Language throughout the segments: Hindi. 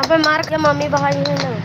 पे मार के मम्मी भाई है ना।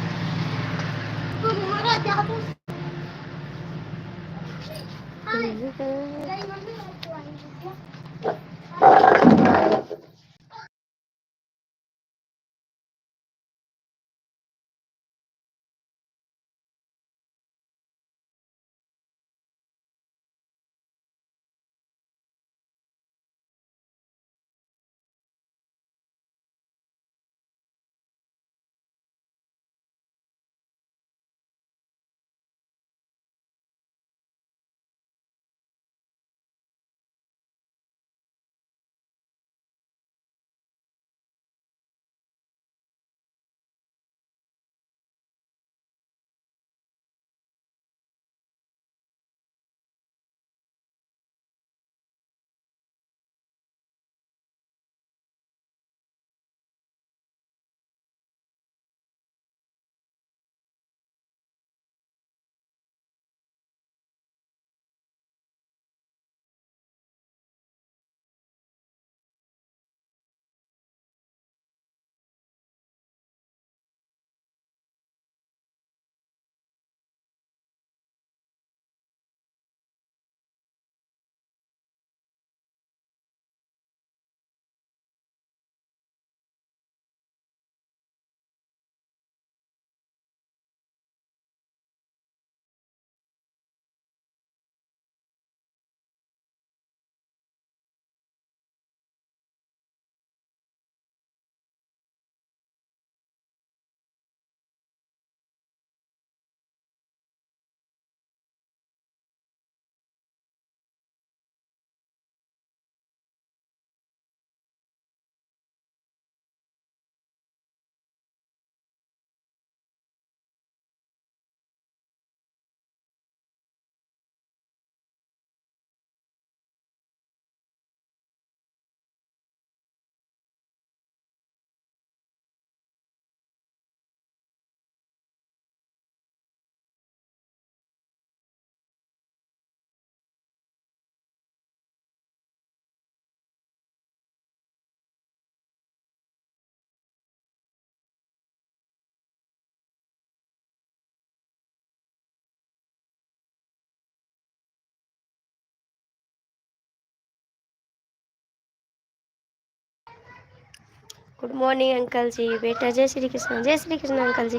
गुड मॉर्निंग अंकल जी। बेटा जय श्री कृष्ण। जय श्री कृष्ण अंकल जी,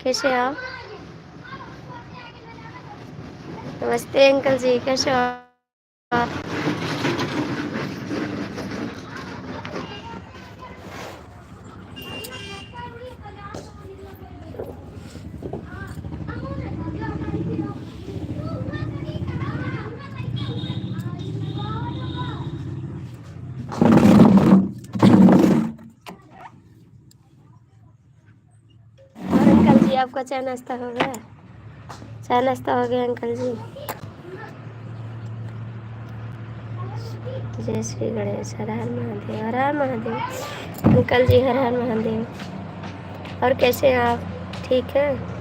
कैसे आप? नमस्ते अंकल जी, कैसे हो आप? और अंकल जी आपका चाय नाश्ता हो गया? चाय नाश्ता हो गया अंकल जी? जय श्री गणेश। हर हर महादेव। हर हर महादेव अंकल जी, हर हर महादेव। और कैसे हैं आप? ठीक है।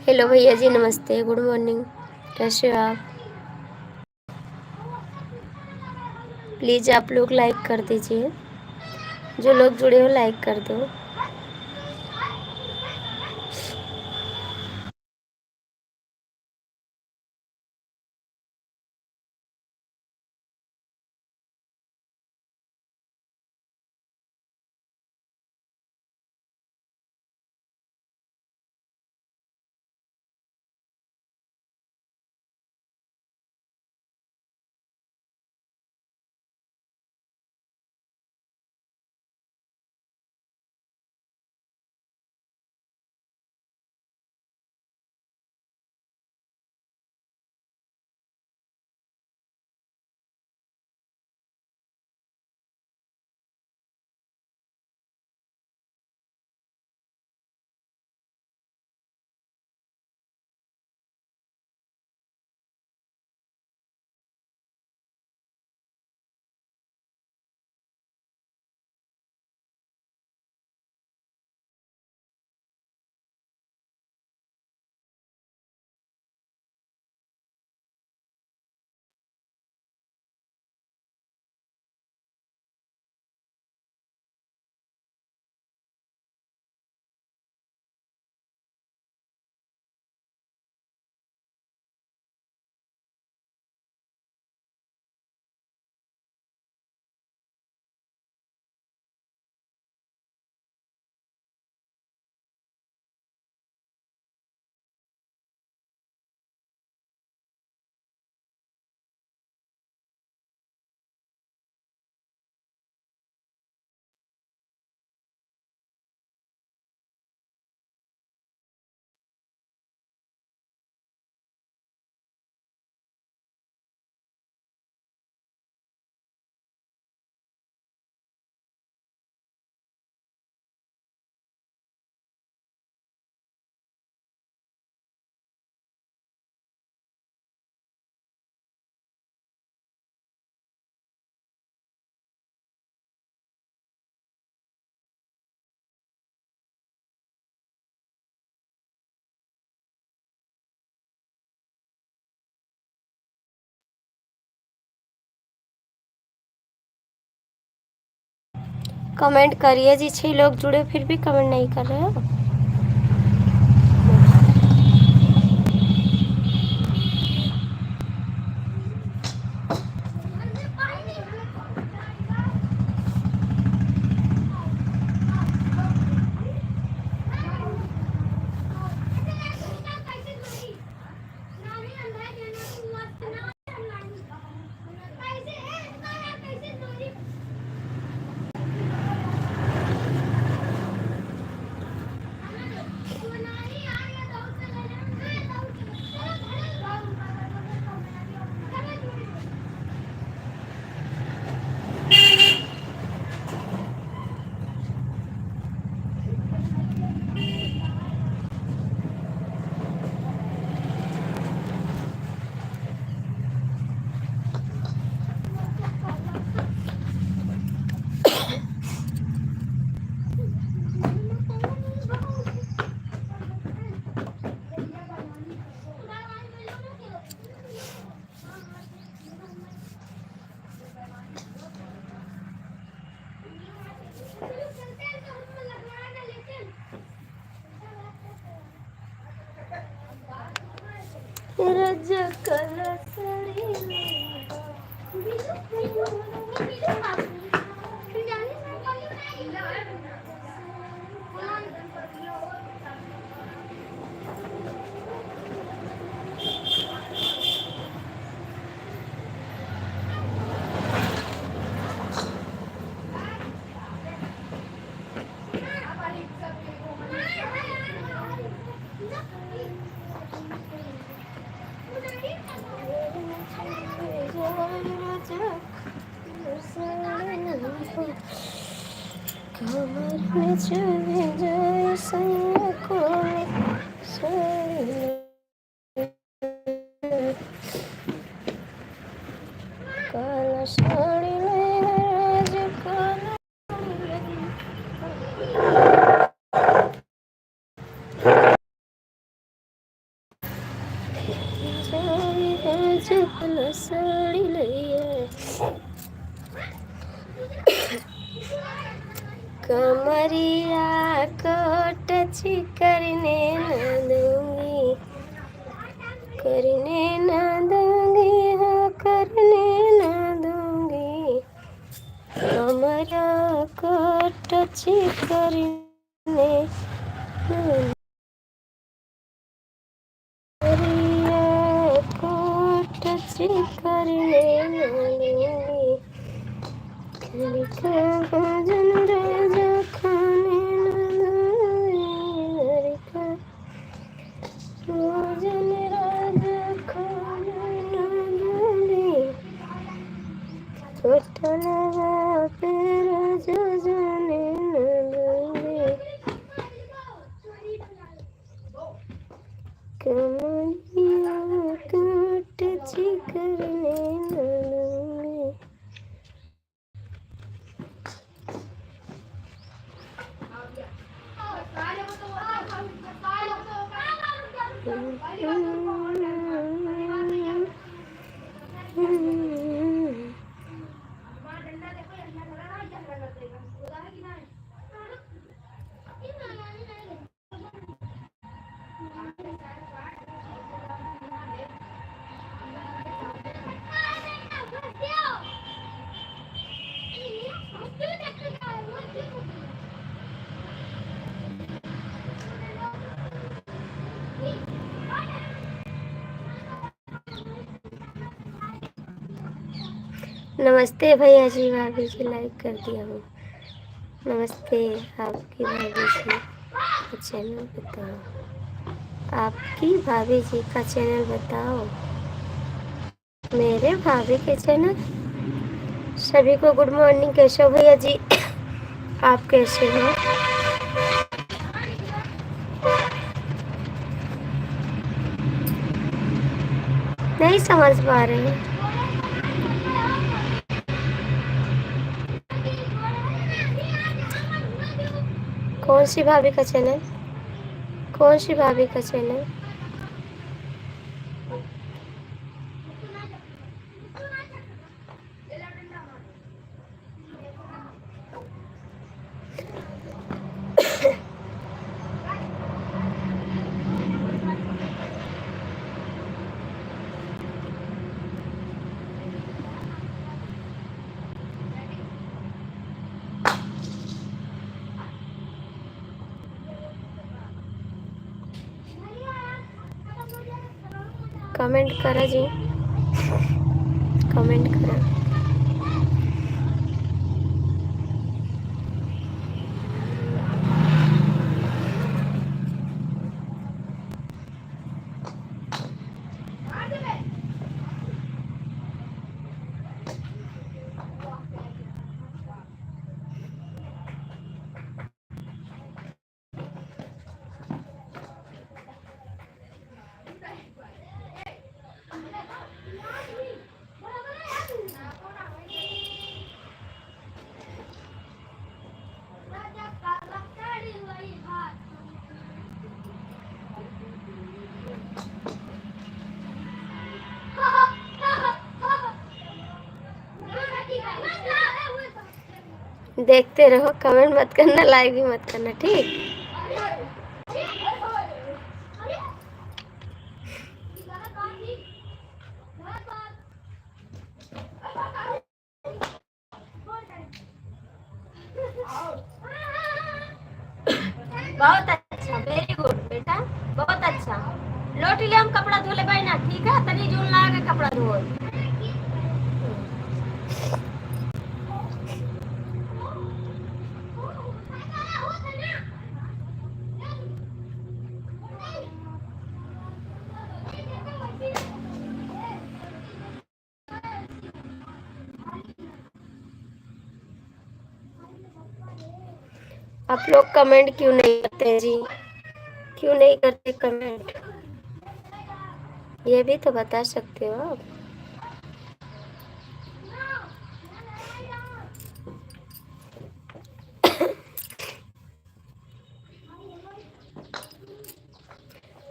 हेलो भैया जी, नमस्ते, गुड मॉर्निंग, कैसे हो आप? प्लीज़ आप लोग लाइक कर दीजिए, जो लोग जुड़े हो लाइक कर दो। कमेंट करिए जी। 6 लोग जुड़े फिर भी कमेंट नहीं कर रहे हो। कमरिया को टच करने न दूंगी, करने न दूंगी, हाँ करने न दूंगी। कमरिया को टच करने को टच करने न दूंगी। भजन राजा खाने न दूंगी, भजन राजा खाने न दूंगी। छोटा लगा तेरा जो जाने न दूंगी। कमरिया को टच करने न दूंगी। नमस्ते भैया जी, भाभी जी लाइक कर दिया हूँ। नमस्ते आपकी भाभी जी का चैनल बताओ, आपकी भाभी जी का चैनल बताओ। मेरे भाभी के चैनल। सभी को गुड मॉर्निंग। कैसे हो भैया जी? आप कैसे हो? नहीं समझ पा रहे हैं। कौन सी भाभी का चैनल? कौन सी भाभी का चैनल? कमेंट करा जी, कमेंट करा। देखते रहो, कमेंट मत करना, लाइक भी मत करना, ठीक। बहुत अच्छा, वेरी गुड बेटा, बहुत अच्छा। लोटी ले हम कपड़ा धोले भाई ना, ठीक है, तनी जून ला के कपड़ा धो। आप लोग कमेंट क्यों नहीं करते जी, क्यों नहीं करते कमेंट, ये भी तो बता सकते हो आप।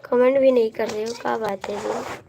कमेंट भी नहीं कर रहे हो, क्या बात है जी।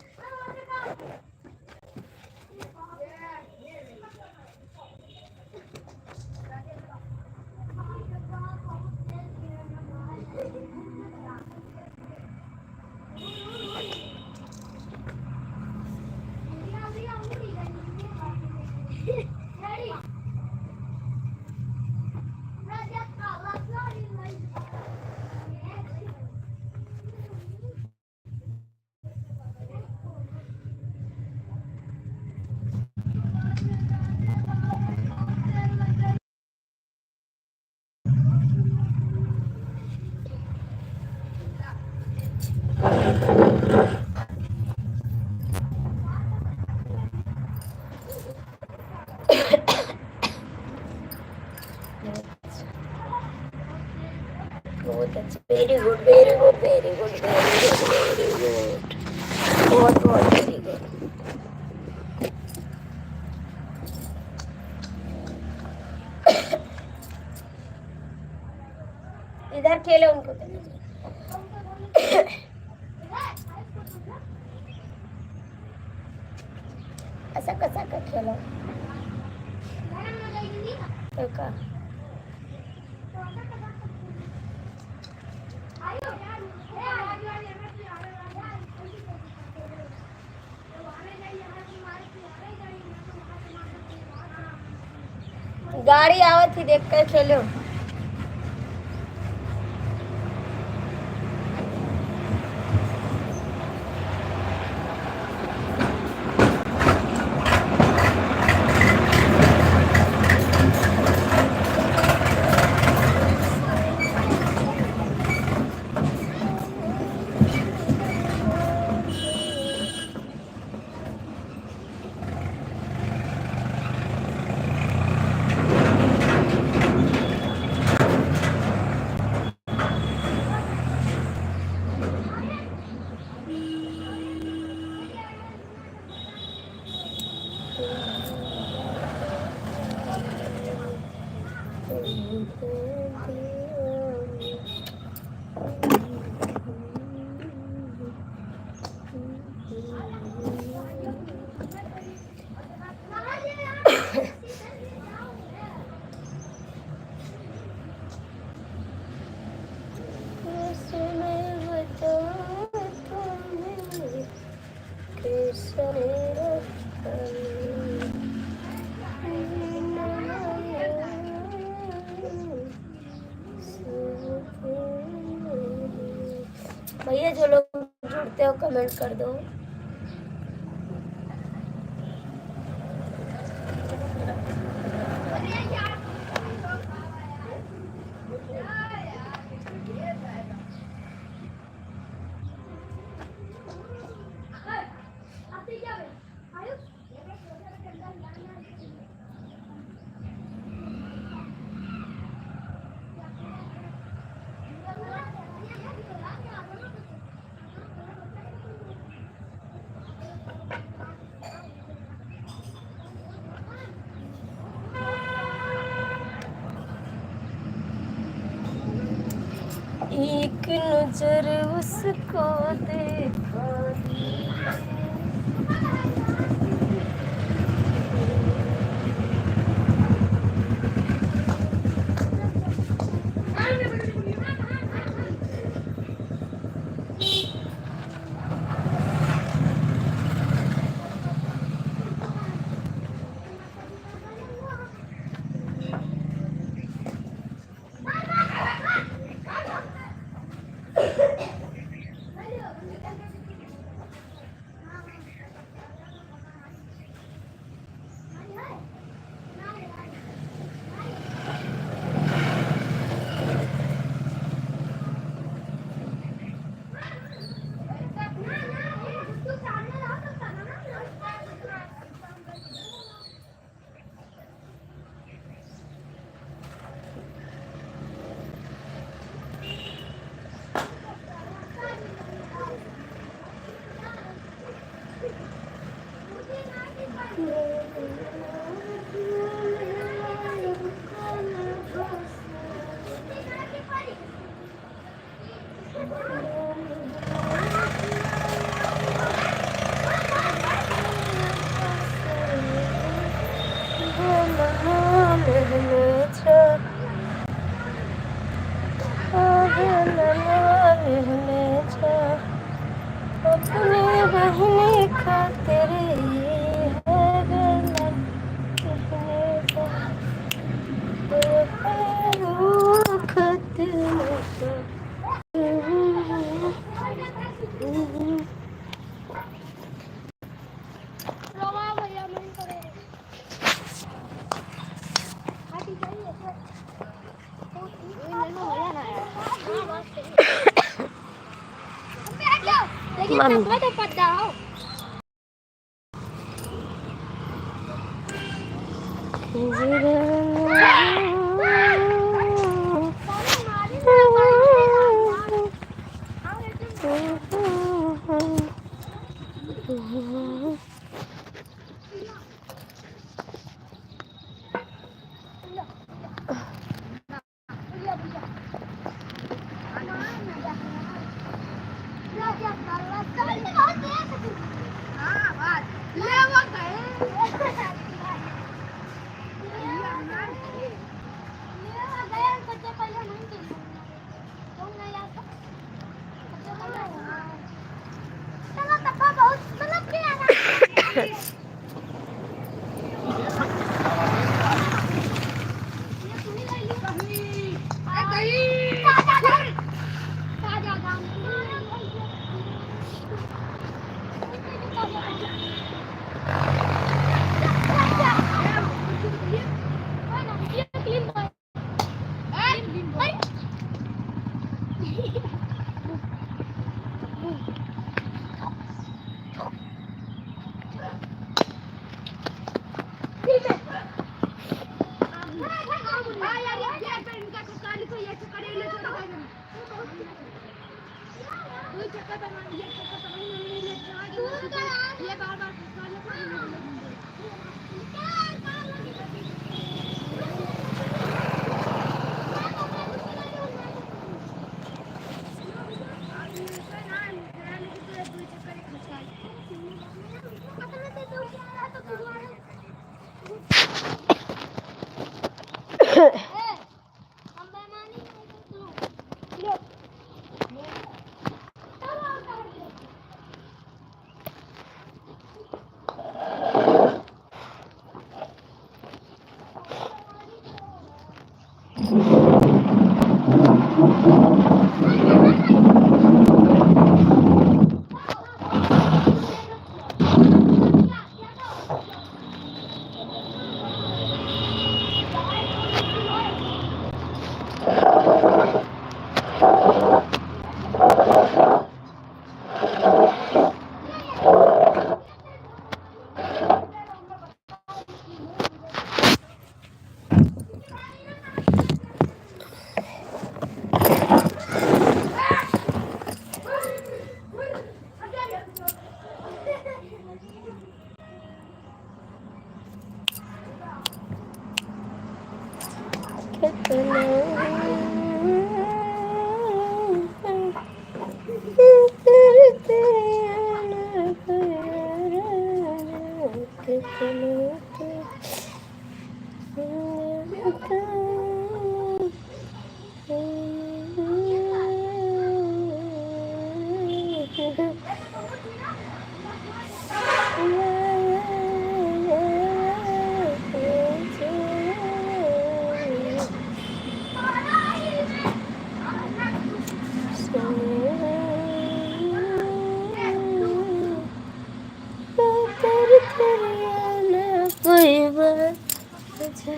बहुत अच्छा, very good, very good, very good, very good, very good, बहुत बहुत वेरी गुड। इधर खेले उनको, ऐसा कैसा कर खेलो तो का। गाड़ी आवत थी, देख कर खेलो। भैया जो लोग जुड़ते हो कमेंट कर दो। एक नजर उसको देखा अपने बहने खातिर जा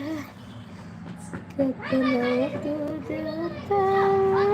कितना दूध बताया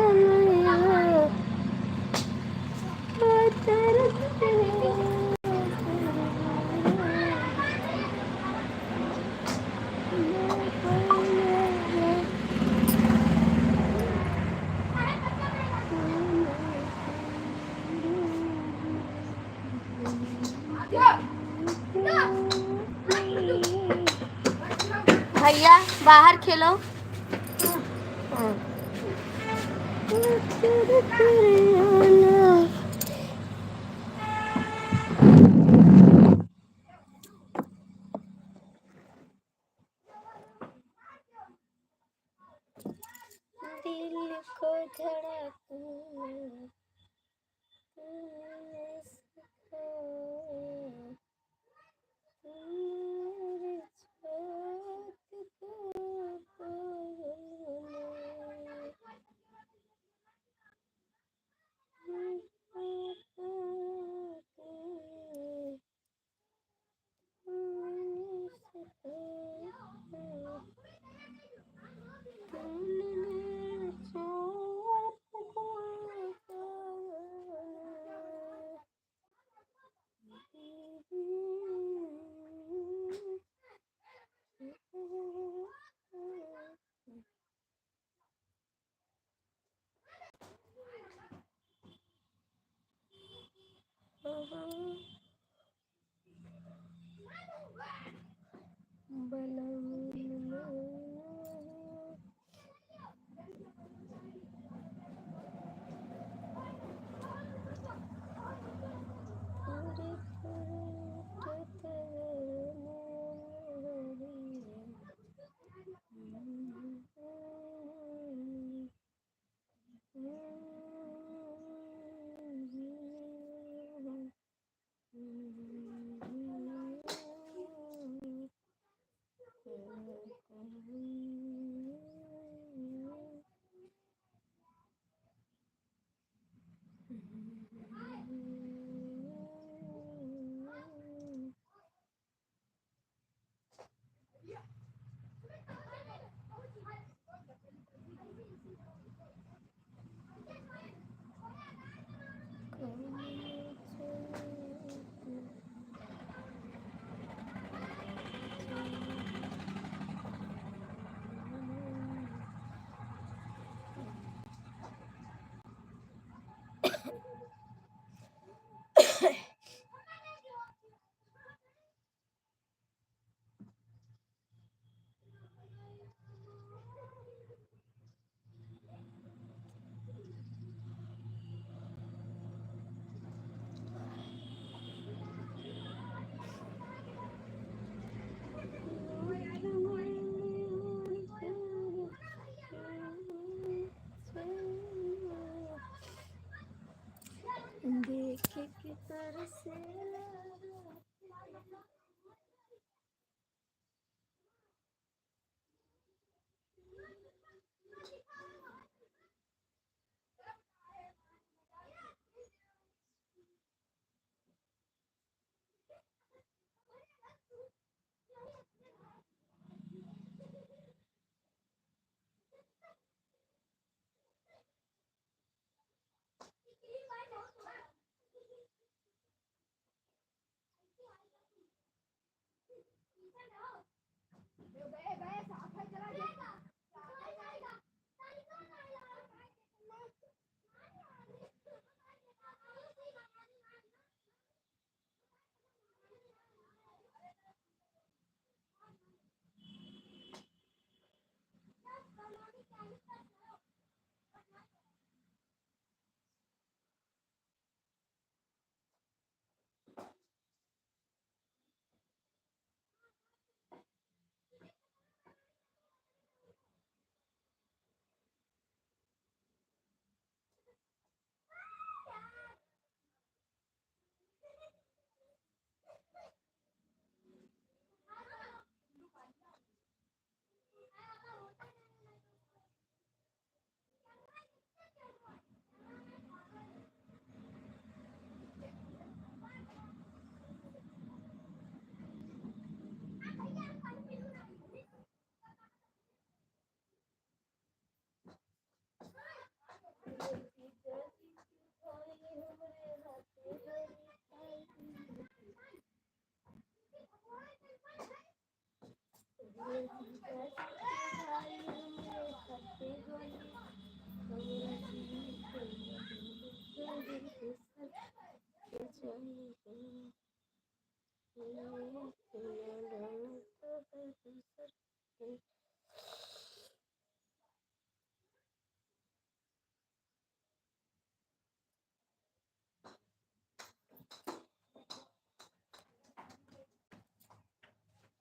भैया बाहर खेलो। दिल को धड़कन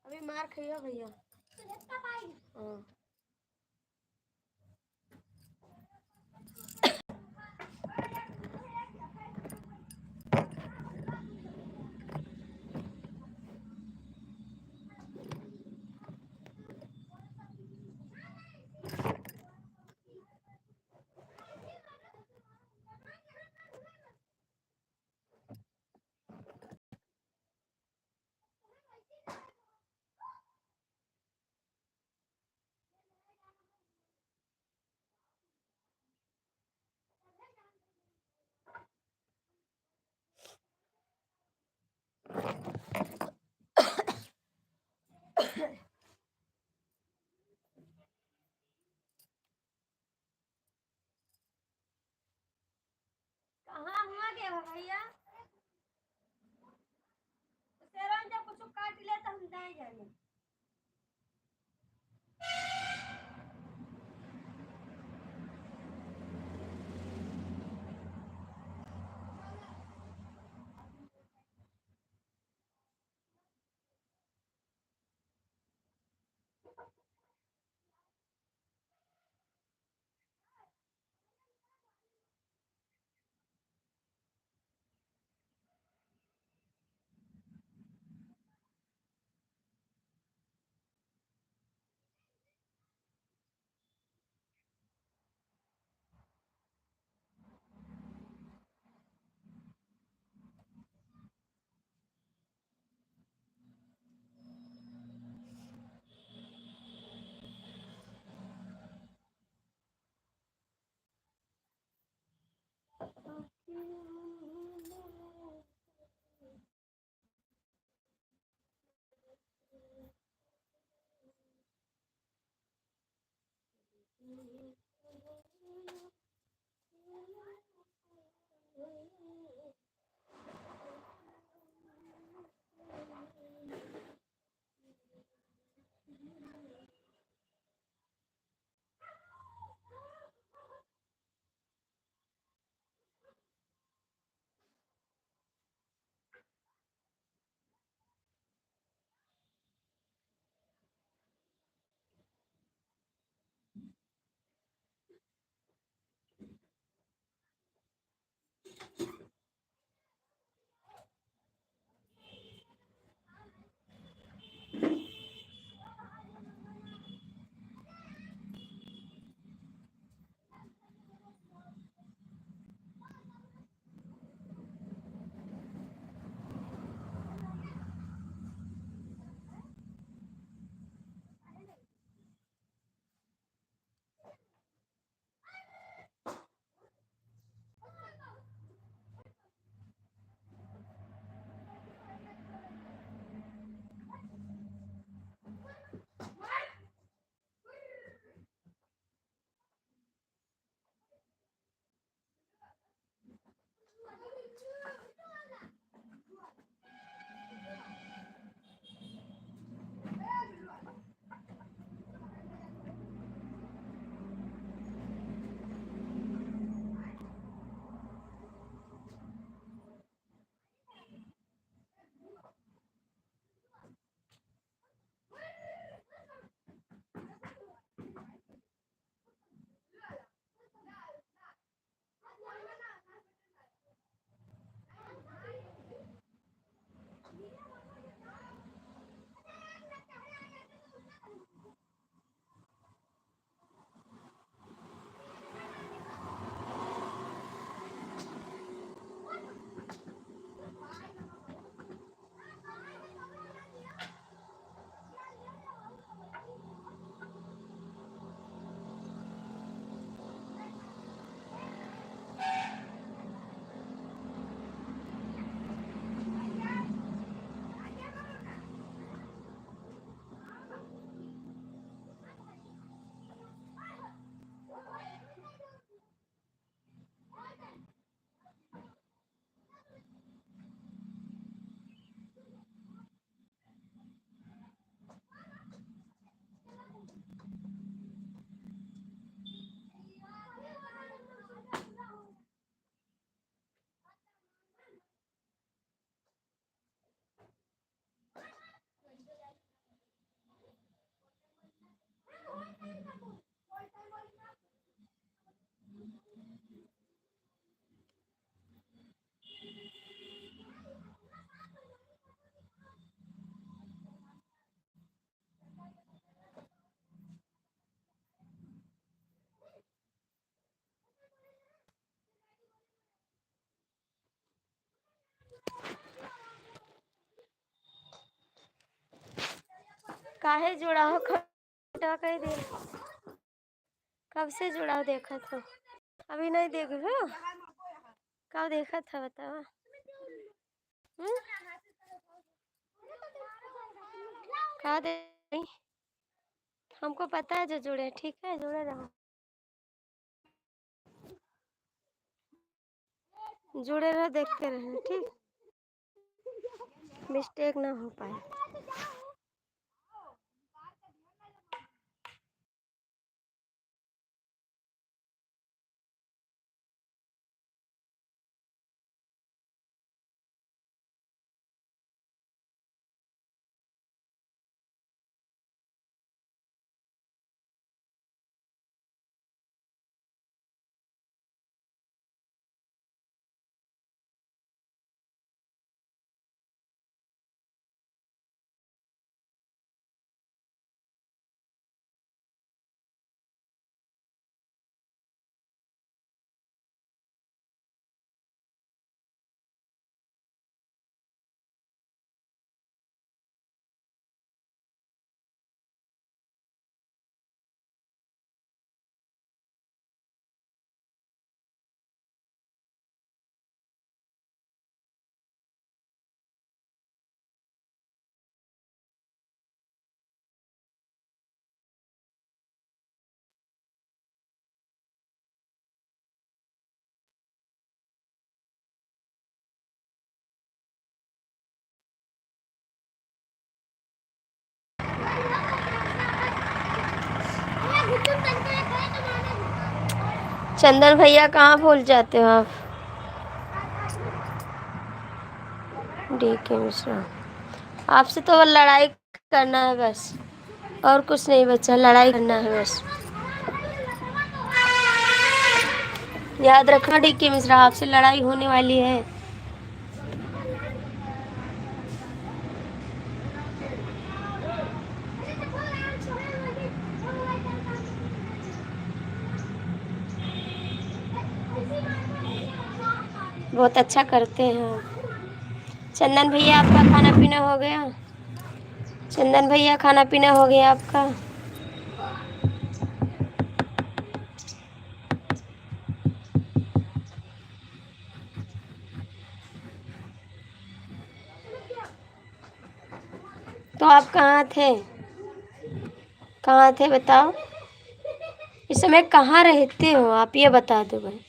अभी मार खाइयो भैया। हाँ कहाँ हुआ क्या भैया? जब कुछ काट ले तो हम जाए जाने। काहे जुड़ा हो खटा कह दे। कब से जुड़ा हो देखा था? अभी नहीं देख रहे हो? कब देखा था बताओ। कहा दे। हमको पता है जो जुड़े, ठीक है जुड़े रहो, जुड़े रहो, देखते रहो, ठीक, मिस्टेक ना हो पाए। चंदन भैया कहाँ भूल जाते हो आप? DK मिश्रा, आपसे तो लड़ाई करना है बस, और कुछ नहीं बच्चा, लड़ाई करना है बस। याद रखना DK मिश्रा, आपसे लड़ाई होने वाली है। बहुत अच्छा करते हैं आप। चंदन भैया आपका खाना पीना हो गया? चंदन भैया खाना पीना हो गया आपका? तो आप कहाँ थे? कहाँ थे बताओ? इस समय कहाँ रहते हो आप, ये बता दो भाई।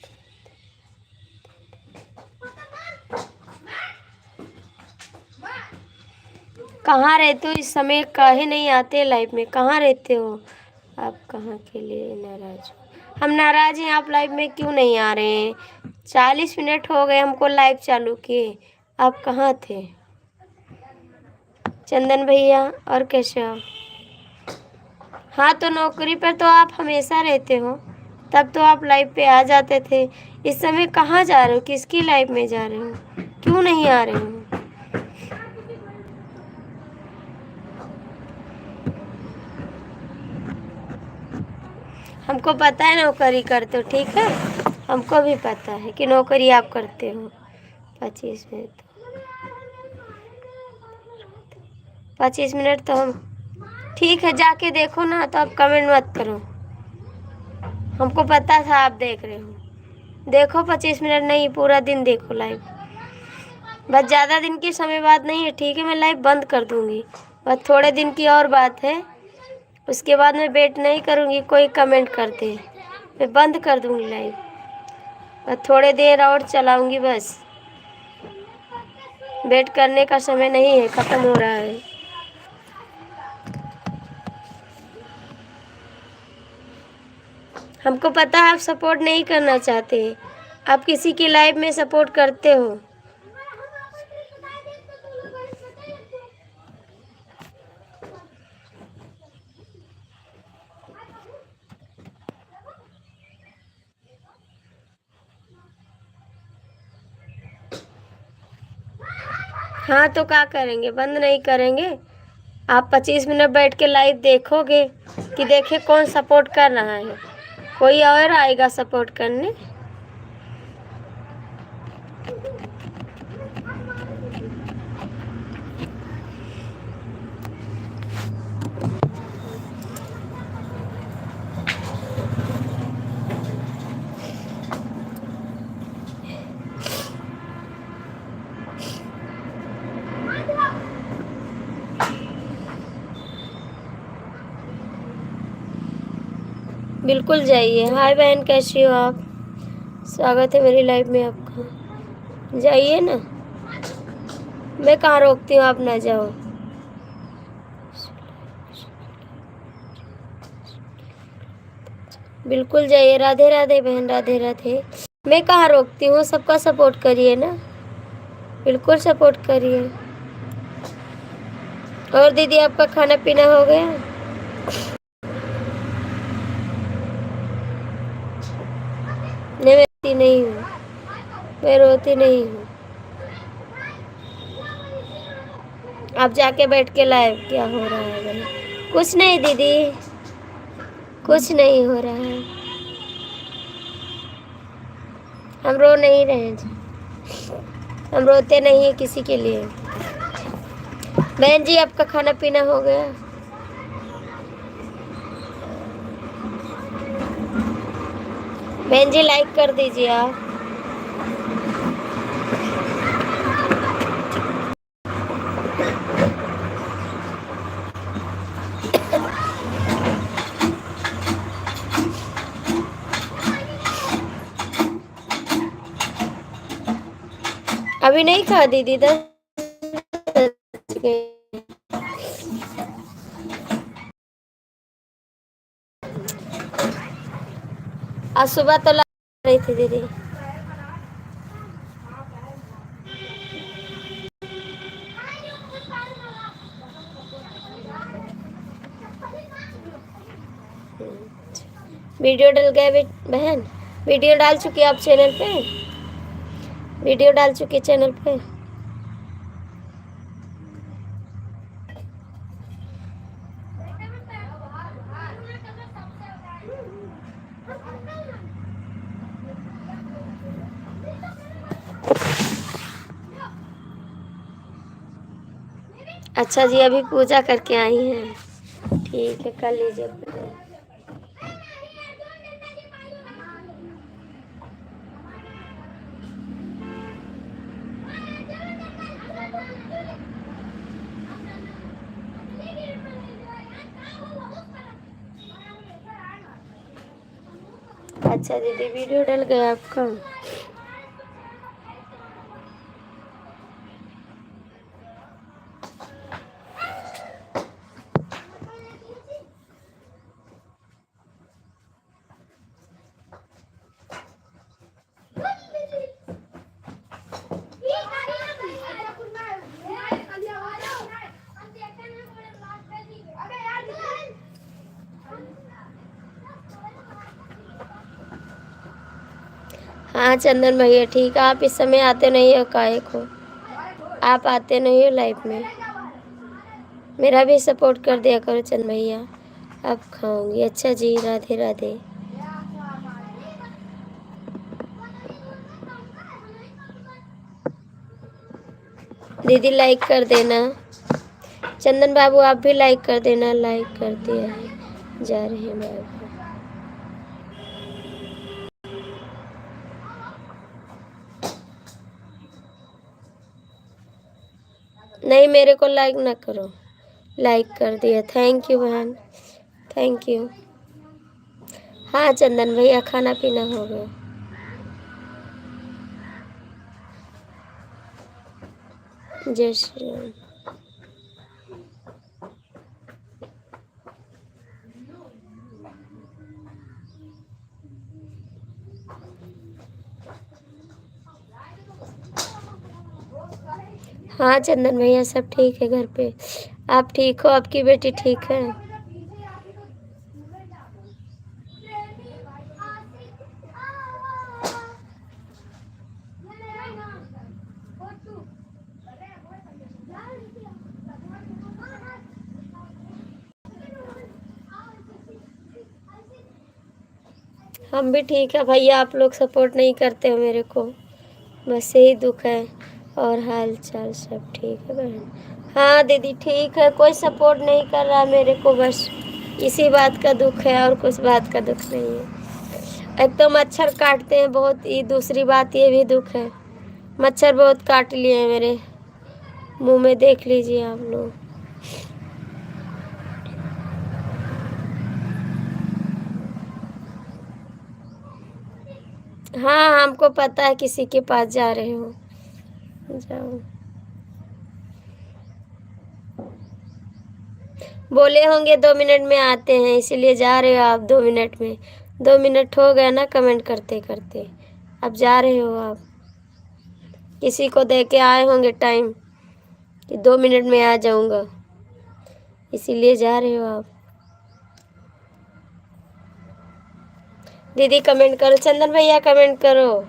कहाँ रहते हो इस समय? काहे नहीं आते लाइव में? कहाँ रहते हो आप? कहाँ के लिए नाराज हो? हम नाराज हैं, आप लाइव में क्यों नहीं आ रहे हैं? 40 मिनट हो गए हमको लाइव चालू किए, आप कहाँ थे? चंदन भैया और कैसे हो? हाँ तो नौकरी पर तो आप हमेशा रहते हो, तब तो आप लाइव पे आ जाते थे। इस समय कहाँ जा रहे हो? किसकी लाइव में जा रहे हो? क्यों नहीं आ रहे हो? हमको पता है नौकरी करते हो, ठीक है, हमको भी पता है कि नौकरी आप करते हो। 25 मिनट, 25 मिनट तो हम, ठीक है जाके देखो ना, तो आप कमेंट मत करो, हमको पता था आप देख रहे हो। देखो 25 मिनट नहीं, पूरा दिन देखो लाइव। बस ज़्यादा दिन की समय बात नहीं है, ठीक है, मैं लाइव बंद कर दूँगी, बस थोड़े दिन की और बात है। उसके बाद मैं वेट नहीं करूँगी कोई कमेंट करते, मैं बंद कर दूँगी लाइव, बस थोड़े देर और चलाऊँगी बस। वेट करने का समय नहीं है, ख़त्म हो रहा है। हमको पता है आप सपोर्ट नहीं करना चाहते, आप किसी की लाइफ में सपोर्ट करते हो। हाँ तो क्या करेंगे, बंद नहीं करेंगे। आप 25 मिनट बैठ के लाइव देखोगे कि देखे कौन सपोर्ट कर रहा है, कोई और आएगा सपोर्ट करने। बिल्कुल जाइए। हाय बहन, कैसी हो आप? स्वागत है मेरी लाइफ में आपका। जाइए ना, मैं कहाँ रोकती हूँ, आप ना जाओ। बिल्कुल जाइए। राधे राधे बहन, राधे राधे। मैं कहाँ रोकती हूँ, सबका सपोर्ट करिए ना, बिल्कुल सपोर्ट करिए। और दीदी आपका खाना पीना हो गया? नहीं, मैं रोती नहीं हूँ, मैं रोती नहीं हूँ। आप जाके बैठ के लाइव क्या हो रहा है बहन? कुछ नहीं दीदी, कुछ नहीं हो रहा है। हम रो नहीं रहे हैं, हम रोते नहीं है किसी के लिए। बहन जी आपका खाना पीना हो गया? बहन जी लाइक कर दीजिए आप। अभी नहीं खा दीदी, 10 बज गए। आज सुबह तो ला रही थी दीदी। वीडियो डल गए बहन? वीडियो डाल चुकी आप चैनल पे? वीडियो डाल चुकी चैनल पे? अच्छा जी, अभी पूजा करके आई हैं। ठीक है, कर लीजिए पूजा। अच्छा दीदी, वीडियो डल गया आपका? हाँ चंदन भैया ठीक है। आप इस समय आते नहीं हो, काहे को आप आते नहीं हो लाइफ में? मेरा भी सपोर्ट कर दिया करो चंदन भैया। आप खाऊंगी। अच्छा जी, राधे राधे। दीदी लाइक कर देना। चंदन बाबू आप भी लाइक कर देना। लाइक कर दिया है, जा रहे हैं बाबू। नहीं, मेरे को लाइक ना करो। लाइक कर दिया, थैंक यू बहन, थैंक यू। हाँ चंदन भैया, खाना पीना हो गया। जय श्री राम। हाँ चंदन भैया, सब ठीक है घर पे। आप ठीक हो? आपकी बेटी ठीक है? हम भी ठीक है भैया, आप लोग सपोर्ट नहीं करते हो मेरे को, बस यही दुख है। और हाल चाल सब ठीक है बहन? हाँ दीदी ठीक है, कोई सपोर्ट नहीं कर रहा मेरे को, बस इसी बात का दुख है और कुछ बात का दुख नहीं है। एक तो मच्छर काटते हैं बहुत, ये दूसरी बात ये भी दुख है, मच्छर बहुत काट लिए हैं मेरे मुंह में, देख लीजिए आप लोग। हाँ हमको पता है किसी के पास जा रहे हो, जाओ। बोले होंगे 2 मिनट में आते हैं, इसीलिए जा रहे हो आप 2 मिनट में। 2 मिनट हो गया ना कमेंट करते करते, अब जा रहे हो आप। किसी को दे के आए होंगे टाइम कि 2 मिनट में आ जाऊंगा, इसीलिए जा रहे हो आप। दीदी कमेंट करो, चंदन भैया कमेंट करो।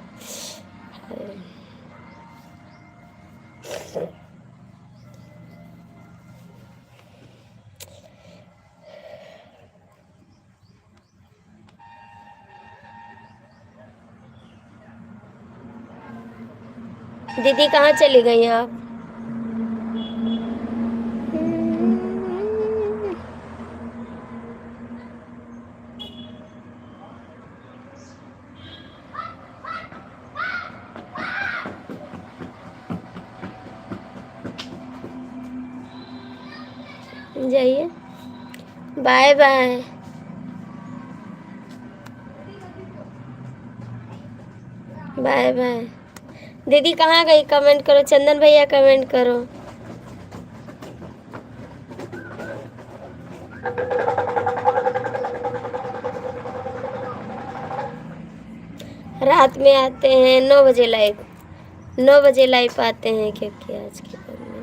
दीदी कहाँ चली गई आप? जाइए, बाय बाय। Bye bye. दीदी कहाँ गई? कमेंट करो, चंदन भैया कमेंट करो। रात में आते हैं 9 बजे लाइव, 9 बजे लाइव आते हैं क्योंकि आज के दिन में।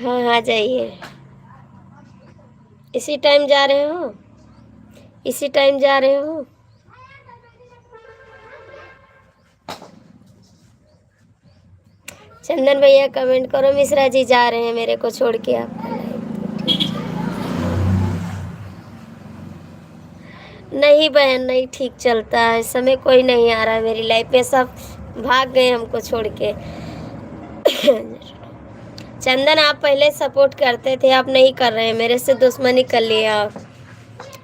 हाँ हाँ जाइए। इसी टाइम जा रहे हो? इसी टाइम जा रहे हो? चंदन भैया कमेंट करो, मिश्रा जी जा रहे हैं मेरे को छोड़ के आपका लाइव। नहीं बहन, नहीं ठीक चलता है, इस समय कोई नहीं आ रहा है मेरी लाइफ में, सब भाग गए हमको छोड़ के। चंदन आप पहले सपोर्ट करते थे, आप नहीं कर रहे हैं, मेरे से दुश्मनी कर लिए आप।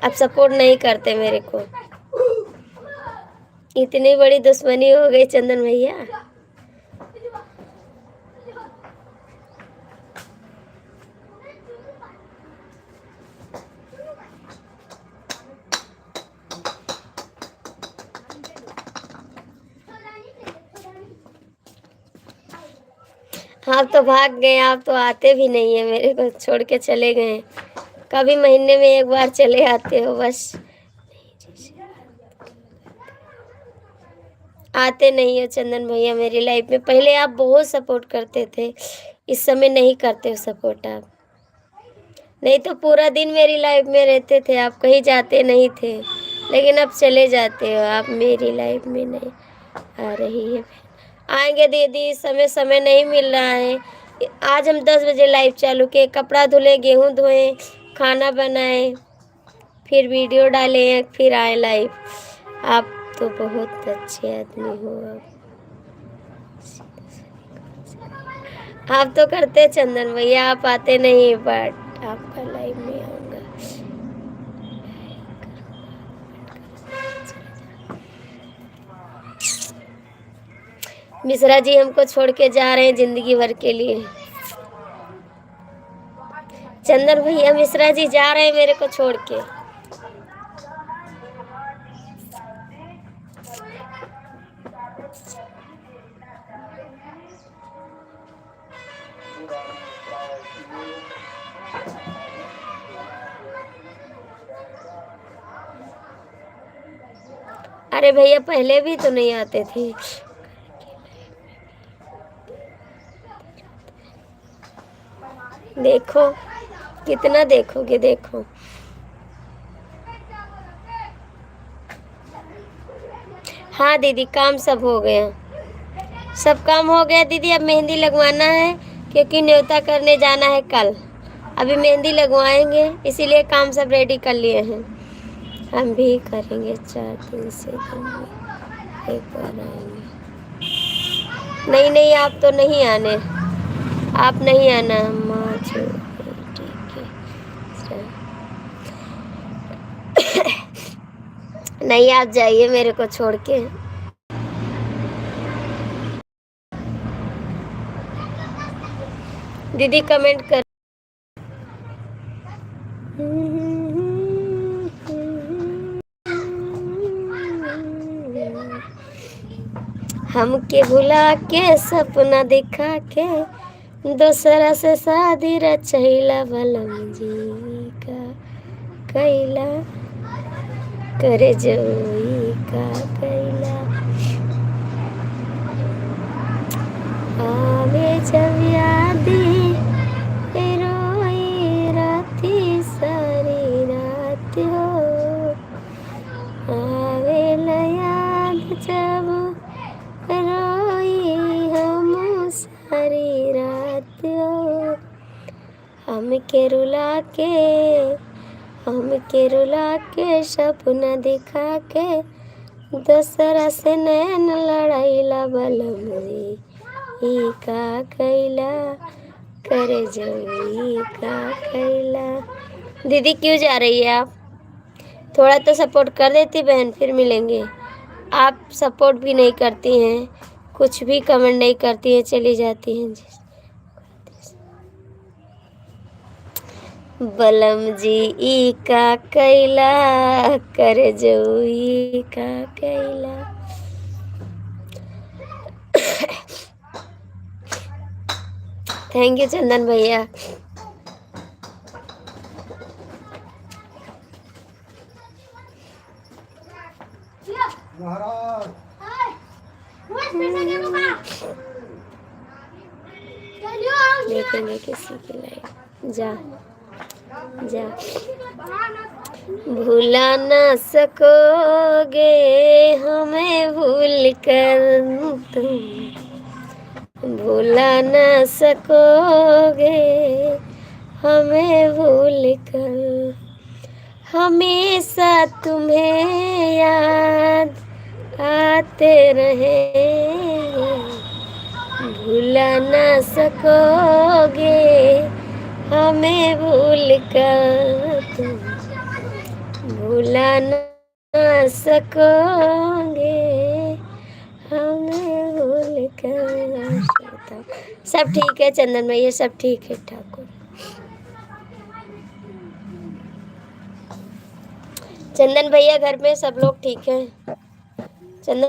अब सपोर्ट नहीं करते मेरे को, इतनी बड़ी दुश्मनी हो गई चंदन भैया। आप तो भाग गए, आप तो आते भी नहीं है, मेरे को छोड़ के चले गए। कभी महीने में एक बार चले आते हो बस, आते नहीं हो चंदन भैया मेरी लाइफ में। पहले आप बहुत सपोर्ट करते थे, इस समय नहीं करते हो सपोर्ट आप। नहीं तो पूरा दिन मेरी लाइफ में रहते थे आप, कहीं जाते नहीं थे, लेकिन अब चले जाते हो आप, मेरी लाइफ में नहीं आ रही है। आएंगे दीदी, समय समय नहीं मिल रहा है। आज हम 10 बजे लाइव चालू किए, कपड़ा धुले, गेहूँ धोए, खाना बनाए, फिर वीडियो डाले, फिर आए लाइव। आप तो बहुत अच्छे आदमी हो आप तो करते चंदन भैया, आप आते नहीं, बट आपका लाइव में आऊँगा। मिश्रा जी हमको छोड़ के जा रहे हैं जिंदगी भर के लिए। चंदन भैया मिश्रा जी जा रहे हैं मेरे को छोड़ के। अरे भैया पहले भी तो नहीं आते थे। देखो कितना देखोगे, देखो। हाँ दीदी काम सब हो गया, सब काम हो गया दीदी। अब मेहंदी लगवाना है क्योंकि न्योता करने जाना है कल, अभी मेहंदी लगवाएंगे, इसीलिए काम सब रेडी कर लिए हैं। हम भी करेंगे 4 दिन से दिन में एक बार आएंगे। नहीं नहीं, आप तो नहीं आने, आप नहीं आना। माँ जो ठीक है चल। नहीं, आप जाइए मेरे को छोड़ के। दीदी कमेंट कर। हमके भुला के सपना दिखा के दूसरा से शादी रचैला बलम जी का कैला करे जोई का कैला। आवे जब यादी रोई राती सारी रात हो। आवे याद जब रोई हम सारी रात हो। हमके रुला के सपना दिखा के दूसरा से नैन लड़ाईला बलम रे ई का कैला करे जो ई का कैला। दीदी क्यों जा रही है आप? थोड़ा तो सपोर्ट कर देती बहन, फिर मिलेंगे। आप सपोर्ट भी नहीं करती हैं, कुछ भी कमेंट नहीं करती हैं, चली जाती हैं। बलम जी ई का कैला करे जो ई का कैला। थैंक यू चंदन भैया। देखेंगे किसी की लाइफ। जा जा भुला ना सकोगे हमें भूल कर तुम, भुला ना सकोगे हमें भूल कर। हमेशा तुम्हें याद आते रहेंगे, भुला ना सकोगे हमें भूल कर तुम, भुला ना सकोगे हमें भूल कर। सब ठीक है चंदन भैया, सब ठीक है ठाकुर। चंदन भैया घर में सब लोग ठीक हैं? चंदन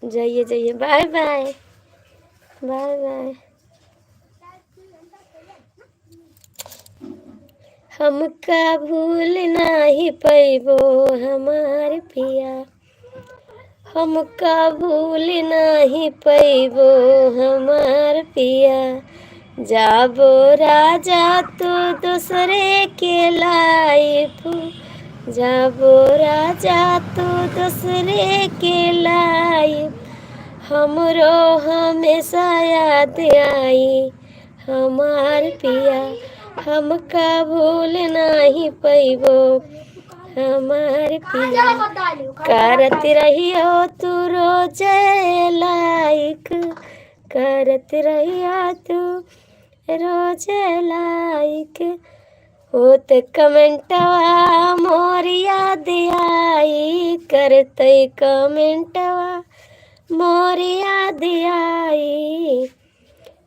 जाइए जाइए, बाय बाय बाय बाय। हमका भूल नाही पैबो हमार पिया, हमका भूल नाही पैबो हमार पिया। जाबो राजा तो दूसरे के लाइफ, जाबो राजा तो दूसरे के लाइफ। हमरो हमेशा याद आई हमार पिया, हमका भूल नाही पैबो हमार पिया। करत रहियो तू रोज लाइक, करत रहियो तू रोज लाइक। होत कमेंटवा मोर याद आई, करते कमेंटवा मोर याद आई।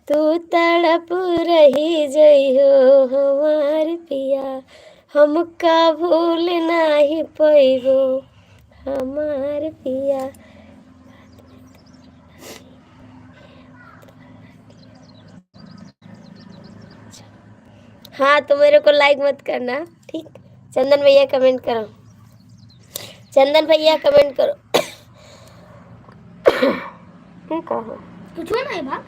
तू तड़प रही जइहो हमार पिया, हमका भूल नाही पैबो हमार पिया। हाँ तो मेरे को लाइक मत करना, ठीक? चंदन भैया कमेंट करो, चंदन भैया कमेंट करो। ठीक है कुछ नहीं बात।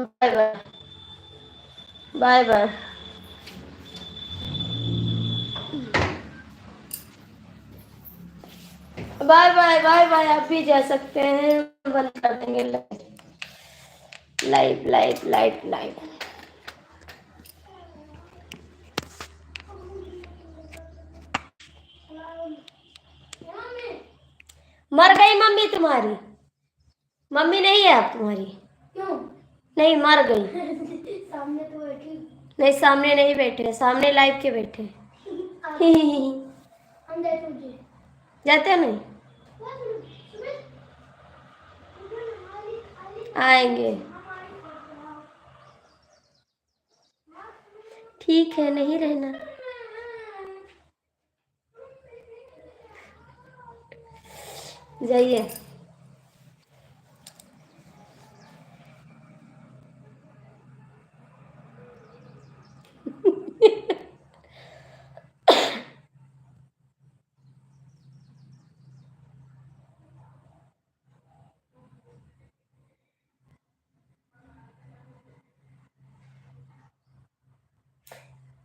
Bye bye. Bye bye. Bye bye bye bye. आप भी जा सकते हैं, बंद कर देंगे लाइव लाइव लाइव लाइव। मर गई मम्मी तुम्हारी? मम्मी नहीं है अब तुम्हारी? क्यों नहीं? मर गई। सामने तो बैठी। नहीं सामने नहीं बैठे, सामने लाइव के बैठे। हम जाते नहीं? आएंगे। ठीक है, नहीं रहना। जाइए।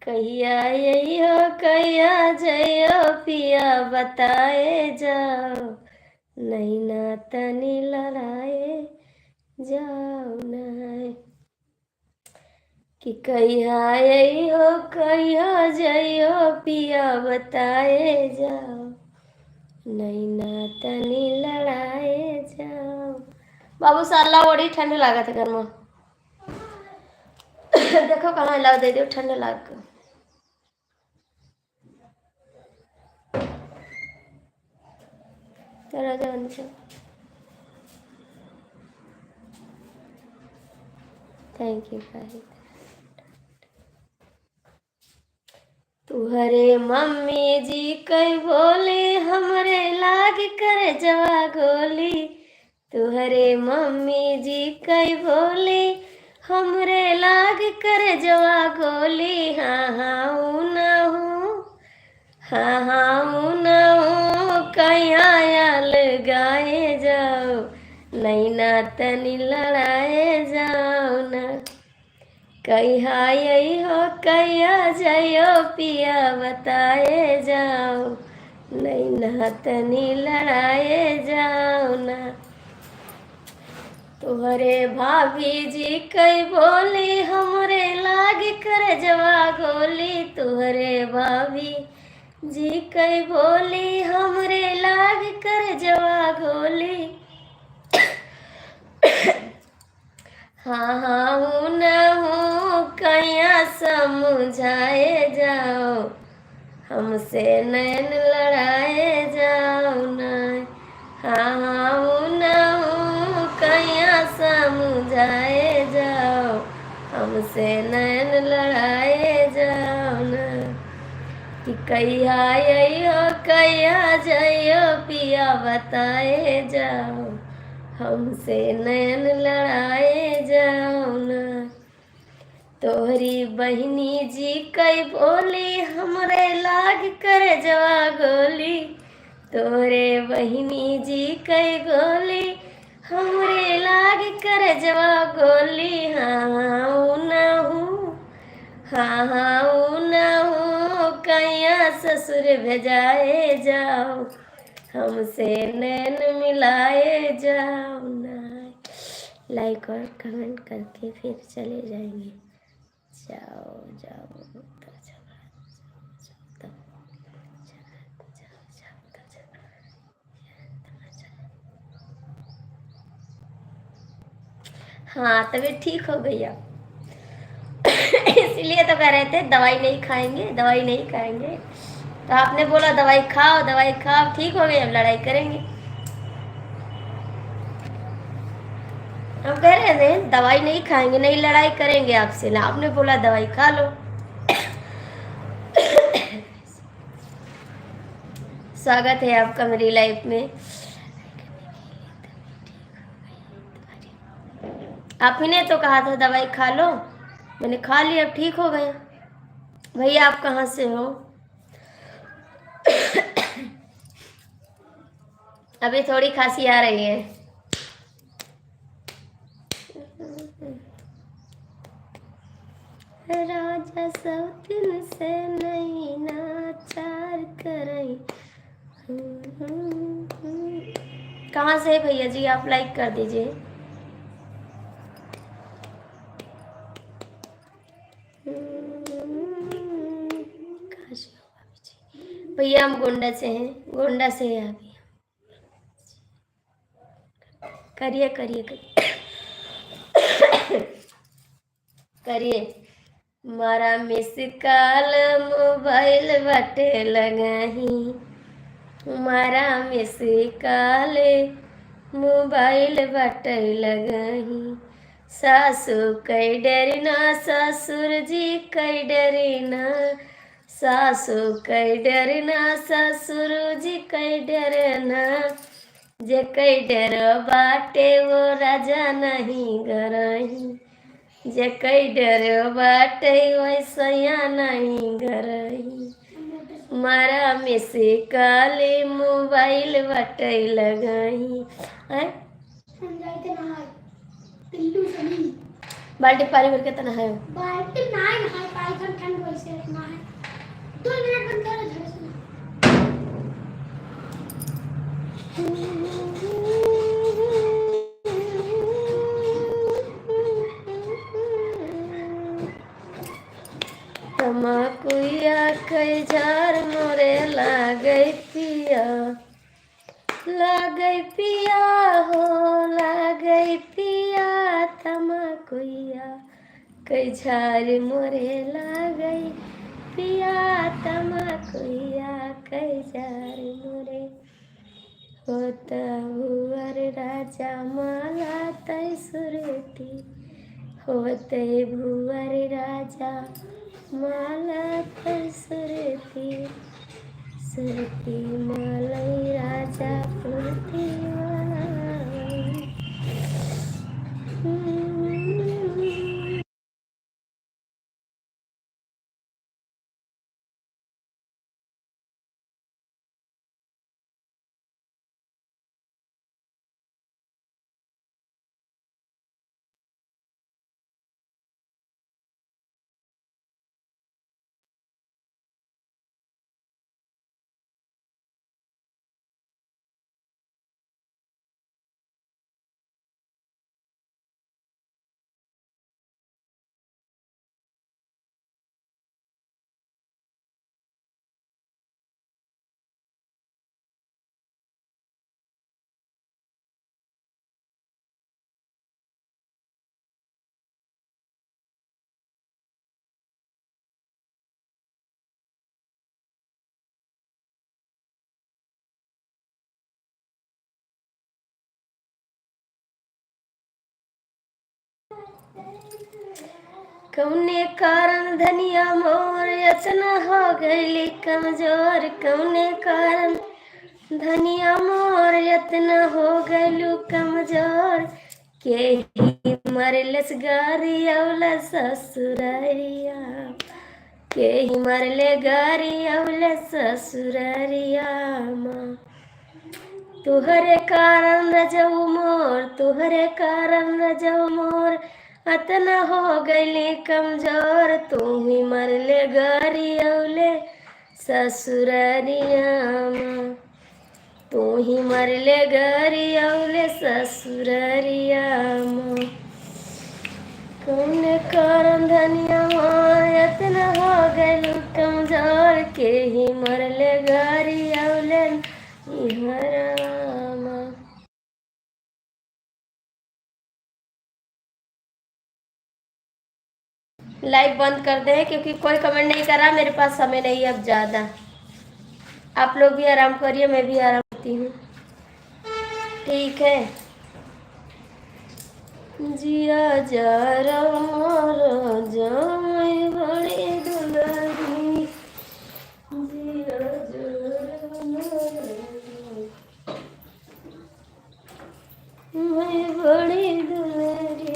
कहिया यही हो, कहिया जइयो पिया बताए जाओ, नहीं ना तनी लड़ाए जाओ ना। कि कहिया यही हो, कहिया जइयो पिया बताए जाओ, नहीं ना तनी लड़ाए जाओ। बाबू साला बड़ी ठंड लागत है घर में। देखो कहाँ हिला दे दो, ठंड लाग। तेरा जान से थैंक यू भाई। तुहरे मम्मी जी कई बोले हमरे लाग कर जवा गोली, तुहरे मम्मी जी कई बोले हमरे लाग कर जवा गोली। हाँ हाँ ऊ ना हूँ, हाँ हाँ ऊ ना हूँ, कहीं आयल गाए जाओ, नहीं ना तनी लड़ाए जाओ ना। कहिया यही हो, कहिया जाइयो पिया बताए जाओ, नहीं ना तनी लड़ाए जाओ ना। तुहरे भाभी जी कई बोली हमरे लाग कर जवा गोली, तुहरे भाभी जी कई बोली हमरे लाग कर जवा गोली। हाँ हाँ हूँ न हूँ, कहिया समझाए जाओ, हमसे नैन लड़ाए जाओ न। हाँ हाँ हूँ न हूँ, कहिया समझाए जाओ, हमसे नैन लड़ाए जाओ न। कि कहिया यही हो, कहिया जाइयो पिया बताए जाओ, हमसे नैन लड़ाए जाओ ना। तोहरी बहनी जी कई बोली हमरे लाग कर जवा गोली, तोहरे बहनी जी कई गोली हमरे लाग कर जवा गोली। हाँ हाँ ऊ ना हूँ, हाँ हाँ ऊ ना हूँ, कहिया ससुर भेजाए जाओ, हमसे नैन मिलाए जाओ ना। लाइक और कमेंट करके फिर चले जाएंगे। जाओ जाओ हाँ तबीयत ठीक हो गई अब। इसलिए तो कह रहे थे दवाई नहीं खाएंगे, दवाई नहीं खाएंगे, तो आपने बोला दवाई खाओ दवाई खाओ, ठीक हो गई, अब लड़ाई करेंगे। हम कह रहे थे दवाई नहीं खाएंगे, नहीं लड़ाई करेंगे आपसे, ना आपने बोला दवाई खा लो। स्वागत है आपका मेरी लाइफ में। आप ही ने तो कहा था दवाई खा लो, मैंने खा ली, अब ठीक हो गया। भैया आप कहाँ से हो? अभी थोड़ी खांसी आ रही है। राजा सौतिन से नहीं नाचार करई। कहाँ से भैया जी? आप लाइक कर दीजिए। कहाँ से हो भाभी जी? भैया हम गोंडा से हैं, गोंडा से हैं अभी। करिए करिए करिए करिए। मारा मिस कॉल मोबाइल बटे लगाही, मारा मिस कॉल मोबाइल बटे लगाही। सासू कई डरना ससुर जी कई डरना, सासू कई डरना ससुर जी कई डरना। जे कई डर बाटे वो राजा नहीं गरही, जे कई डर बाटे वैसया नहीं गरही। मारा में से काले मोबाइल बटे लगाई। बाल्टी पानी भर के तना है बाल्टी नहीं नहाए पाई कर ठंड वैसे रखना है। 2 मिनट बंद कर झड़ से। तमाकुया कई झार मोरे लागे पिया, लागे पिया हो लागे पिया। तमाकुया कई झार मोरे लागे पिया, तमाकुया कई झार मोरे। होता भुवर राजा माला तय सुरती, होते भुवर राजा माला तय सुरती। सुरती मालई राजा फुलती माला। कौने कारण धनिया मोर यतना हो गईली कमजोर, कौने कारण धनिया मोर यतना हो गईलू कमजोर। के ही मरलस गारी अवला ससुररिया, के ही मरले गारी अवला ससुररिया। माँ तुहरे कारण रजऊ मोर, तुहरे कारण रजऊ मोर अतना हो गईली कमजोर। तू ही मरले गारी अवले ससुररिया माँ, तू ही मरले गारी अवले ससुररिया माँ। कौन कारण धनिया माँ इतना हो गईलू कमजोर, के ही मरले गारी अवले इहरा माँ। लाइव बंद कर दे क्योंकि कोई कमेंट नहीं कर रहा, मेरे पास समय नहीं है अब ज़्यादा। आप लोग भी आराम करिए, मैं भी आराम करती हूँ, ठीक है। जिया जा रहा जाए बड़ी दुलारी, जिया जा मैं बड़ी दुलारी।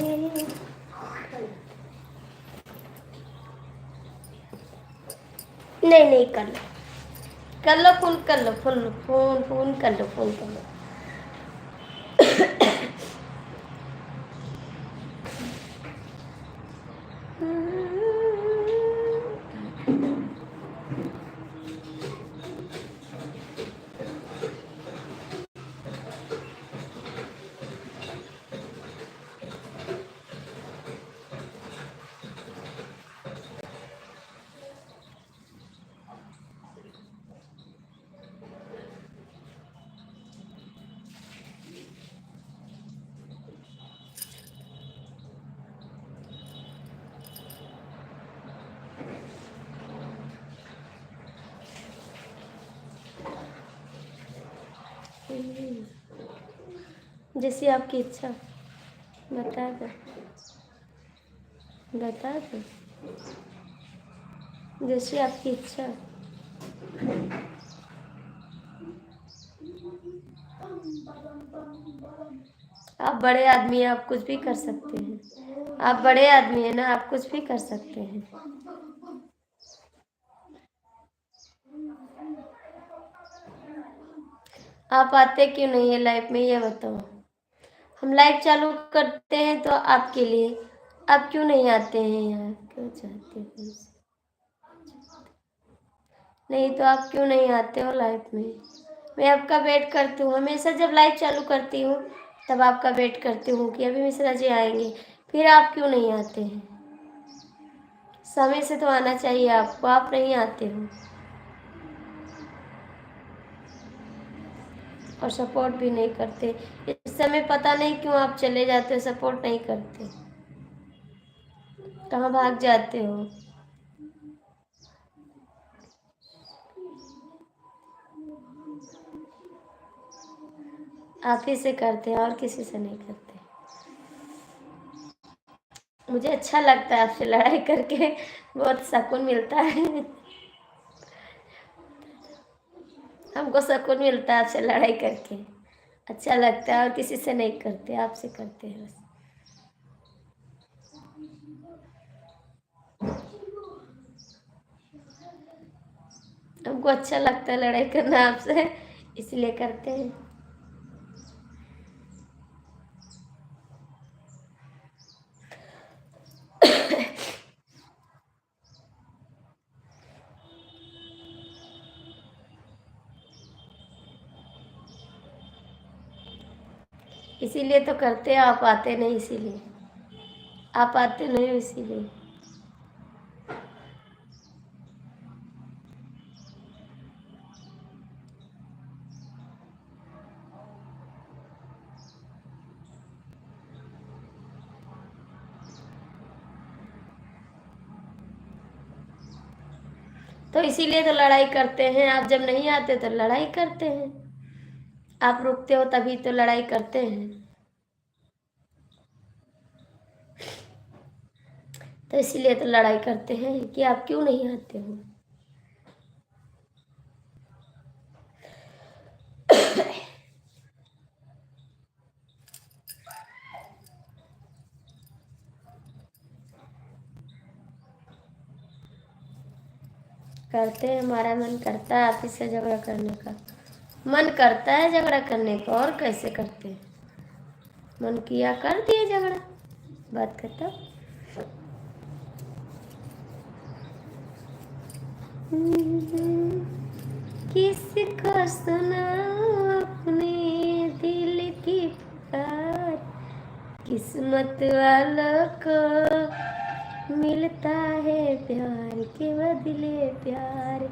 नहीं कर लो, कर लो फोन, कर लो फोन, फोन फोन कर लो, फोन कर लो। जैसी आपकी इच्छा। बता दो, बता दो, जैसी आपकी इच्छा। आप बड़े आदमी हैं, आप कुछ भी कर सकते हैं। आप बड़े आदमी हैं ना, आप कुछ भी कर सकते हैं। आप आते क्यों नहीं है लाइफ में, ये बताओ। हम लाइव चालू करते हैं तो आपके लिए, आप क्यों नहीं आते हैं यार, क्यों चाहते हो? नहीं तो आप क्यों नहीं आते हो लाइव में? मैं आपका वेट करती हूँ हमेशा, जब लाइव चालू करती हूँ तब आपका वेट करती हूँ कि अभी मिश्रा जी आएंगे, फिर आप क्यों नहीं आते हैं? समय से तो आना चाहिए आपको, आप नहीं आते हो। और सपोर्ट भी नहीं करते। इस समय पता नहीं क्यों आप चले जाते हो, सपोर्ट नहीं करते, कहाँ भाग जाते हो? आप ही से करते हैं और किसी से नहीं करते। मुझे अच्छा लगता है आपसे लड़ाई करके, बहुत सुकून मिलता है। हमको सुकून मिलता है आपसे लड़ाई करके, अच्छा लगता है। और किसी से नहीं करते, आपसे करते हैं बस। हमको अच्छा लगता है लड़ाई करना आपसे, इसलिए करते हैं। इसीलिए तो करते हैं, आप आते नहीं इसीलिए, आप आते नहीं हो इसीलिए। तो इसीलिए तो लड़ाई करते हैं, आप जब नहीं आते तो लड़ाई करते हैं। आप रुकते हो तभी तो लड़ाई करते हैं। तो इसीलिए तो लड़ाई करते हैं कि आप क्यों नहीं आते हो। करते हैं, हमारा मन करता है आप इससे झगड़ा करने का, मन करता है झगड़ा करने का, और कैसे करते हैं? मन किया कर दिए झगड़ा, बात खत्म। किसको सुनाऊं अपने दिल की पुकार, किस्मत वालों को मिलता है प्यार के बदले प्यार,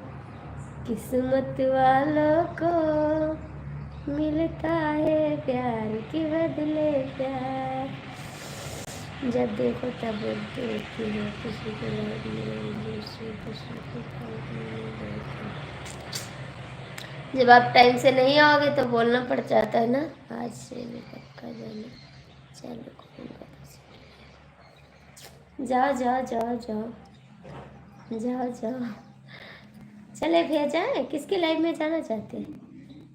किस्मत वालों को मिलता है प्यार के बदले प्यार। जब देखो तब बोलते रहती हो किसी को जब आप टाइम से नहीं आओगे तो बोलना पड़ जाता है ना, आज से मैं पक्का जाना, चलो जाओ जाओ जाओ जाओ जाओ जाओ। चले भेजा है, किसके लाइव में जाना चाहते हैं?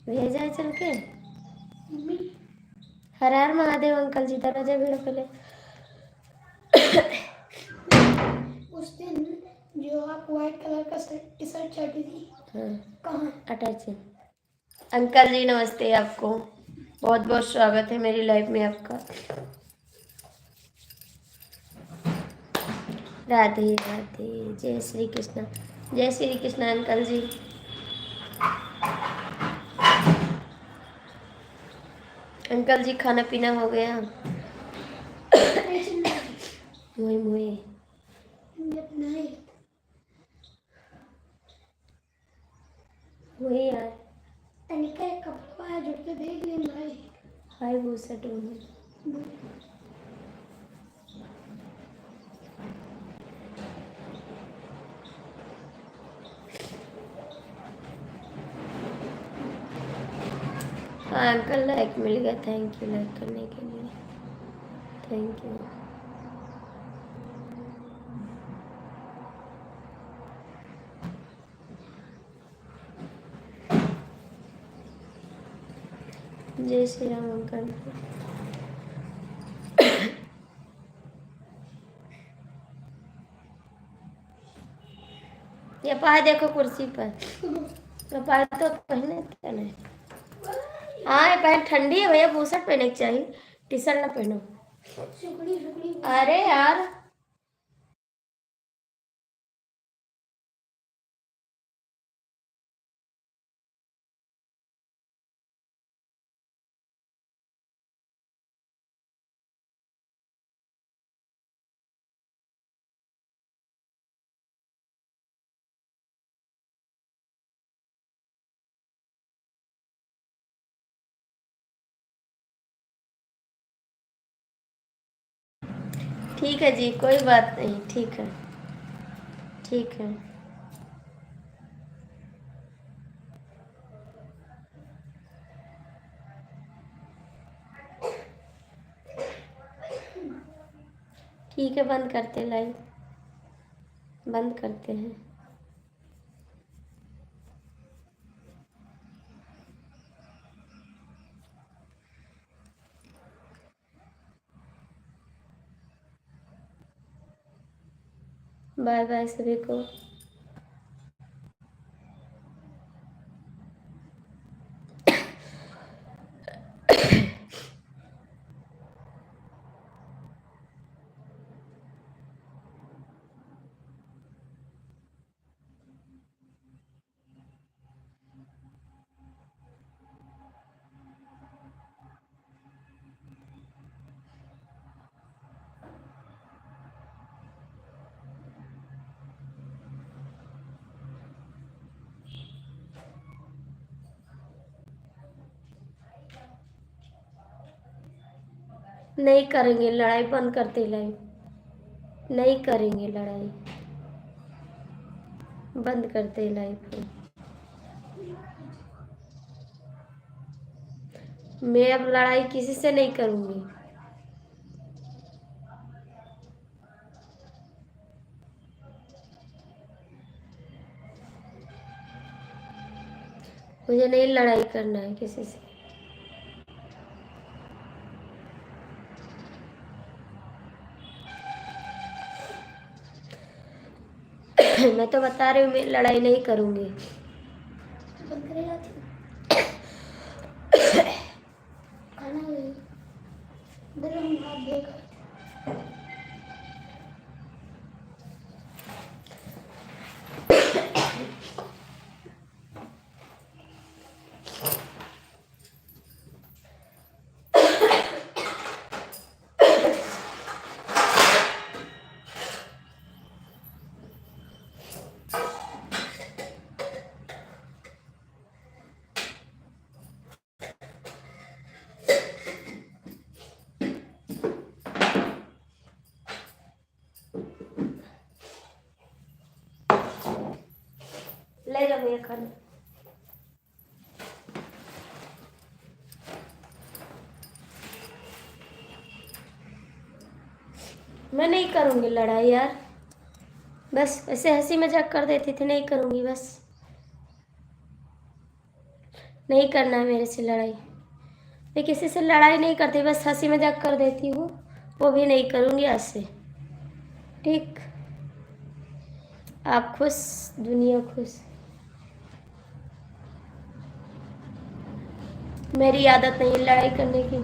भेजा है चल के। हर हर महादेव अंकल जी, दरवाजा भिड़ो पहले। उस दिन जो आप व्हाइट कलर का टी शर्ट चढ़ी थी, हाँ, कहाँ? अटैच है। अंकल जी नमस्ते, आपको बहुत बहुत स्वागत है मेरी लाइफ में आपका। राधे राधे, जय श्री कृष्ण, जय श्री कृष्ण अंकल जी। अंकल जी खाना पीना हो गया? मुहे मुहे वही यार, तनिका एक कपड़ा है जुड़ के देख ले भाई। हाय वो सेट हो अंकल लाइक मिल गया, थैंक यू लाइक करने के लिए, थैंक यू। जय श्री राम अंकल। ये पाए देखो कुर्सी पर, तो पाए तो पहने क्या नहीं। हाँ ये पैंट ठंडी है भैया, बुशर्ट पहने के चाहिए, टी शर्ट ना पहनो। अरे यार ठीक है जी, कोई बात नहीं, ठीक है ठीक है। ठीक है, बंद करते लाइव, बंद करते हैं। बाय बाय सभी को। नहीं करेंगे लड़ाई, बंद करते लाइव, नहीं करेंगे लड़ाई, बंद करते लाइव। मैं अब लड़ाई किसी से नहीं करूंगी। मुझे नहीं लड़ाई करना है किसी से। मैं तो बता रही हूँ, मैं लड़ाई नहीं करूंगी। ले जाओ भैया खाना। मैं नहीं करूंगी लड़ाई यार, बस ऐसे हंसी मजाक कर देती थी, नहीं करूंगी बस, नहीं करना है मेरे से लड़ाई। मैं किसी से लड़ाई नहीं करती, बस हंसी मजाक कर देती हूँ, वो भी नहीं करूंगी आज से, ठीक। आप खुश, दुनिया खुश। मेरी आदत नहीं है लड़ाई करने की,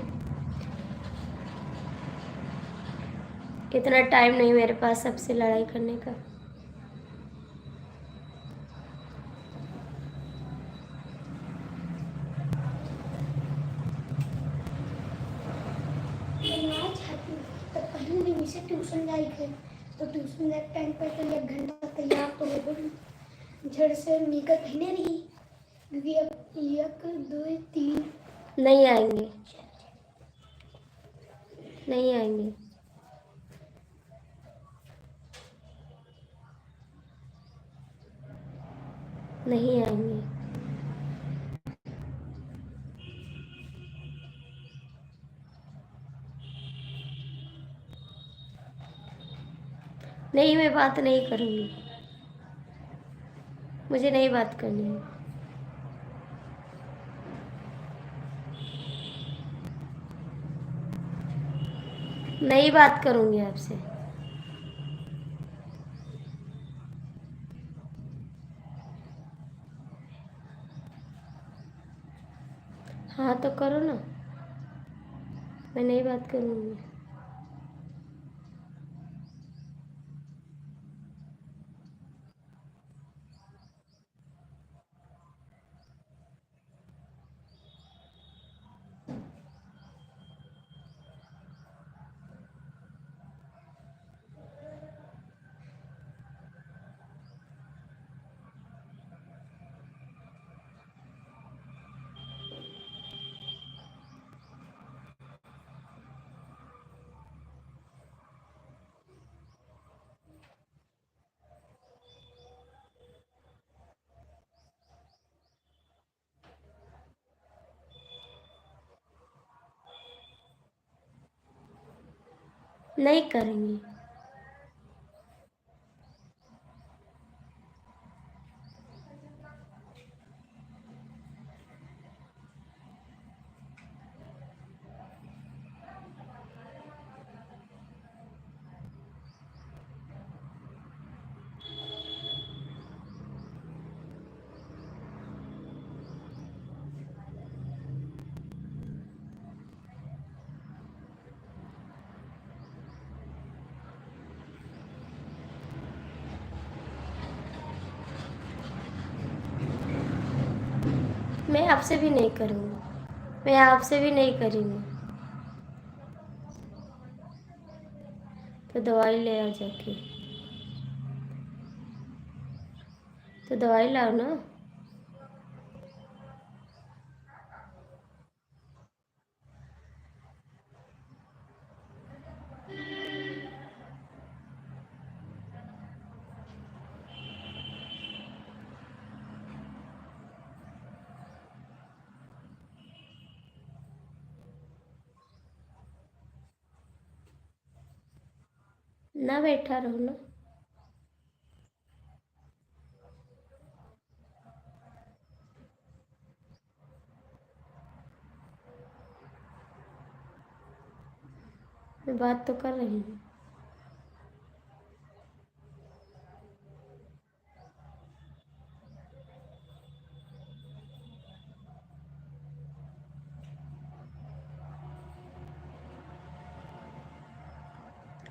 इतना टाइम नहीं मेरे पास सबसे लड़ाई करने का। ट्यूशन जाए थे तो ट्यूशन जाए टाइम पर तो 1 घंटा तैयार तो हो गई, झड़ से मिलकर पहने रही, क्योंकि अब 1 2 3 नहीं आएंगे, नहीं आएंगे, नहीं आएंगे। नहीं, मैं बात नहीं करूँगी, मुझे नहीं बात करनी है। नहीं बात करूँगी आपसे। हाँ तो करो ना, मैं नहीं बात करूँगी। नहीं करेंगी। मैं आपसे भी नहीं करूँगी, मैं आपसे भी नहीं करूँगी। तो दवाई ले आ जाके, तो दवाई लाओ ना। ना बैठा रहो ना। मैं बात तो कर रही हूँ।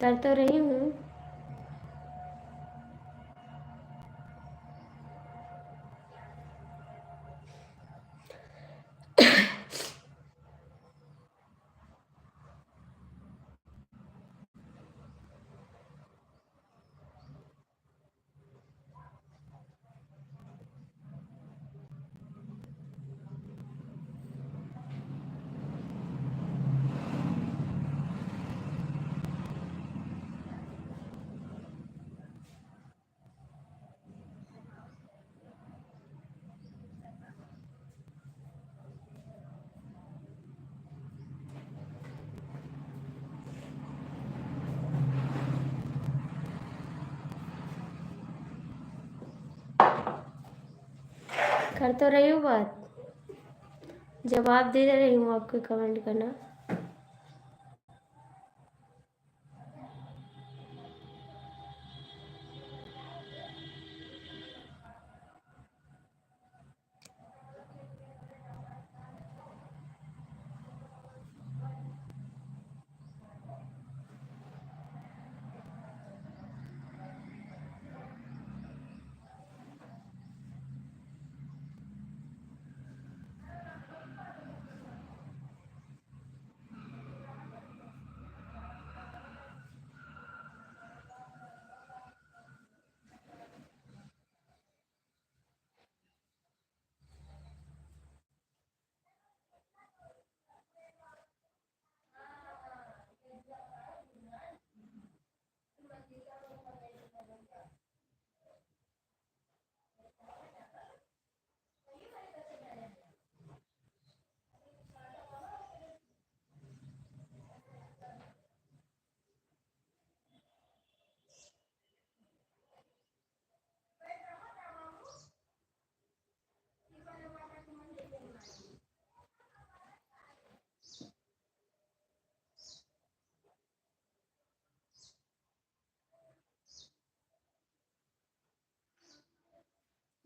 कर तो रही हूँ। कर तो रही हूँ बात, जवाब दे रही हूँ आपके कमेंट का ना।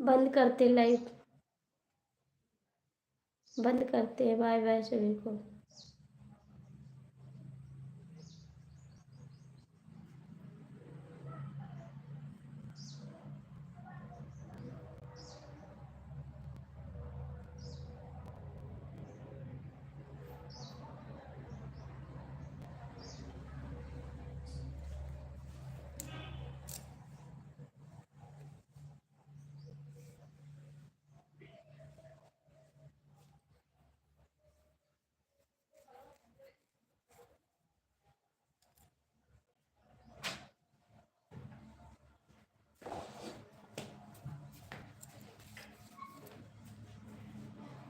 बंद करते लाइव, बंद करते हैं। बाय बाय सभी को।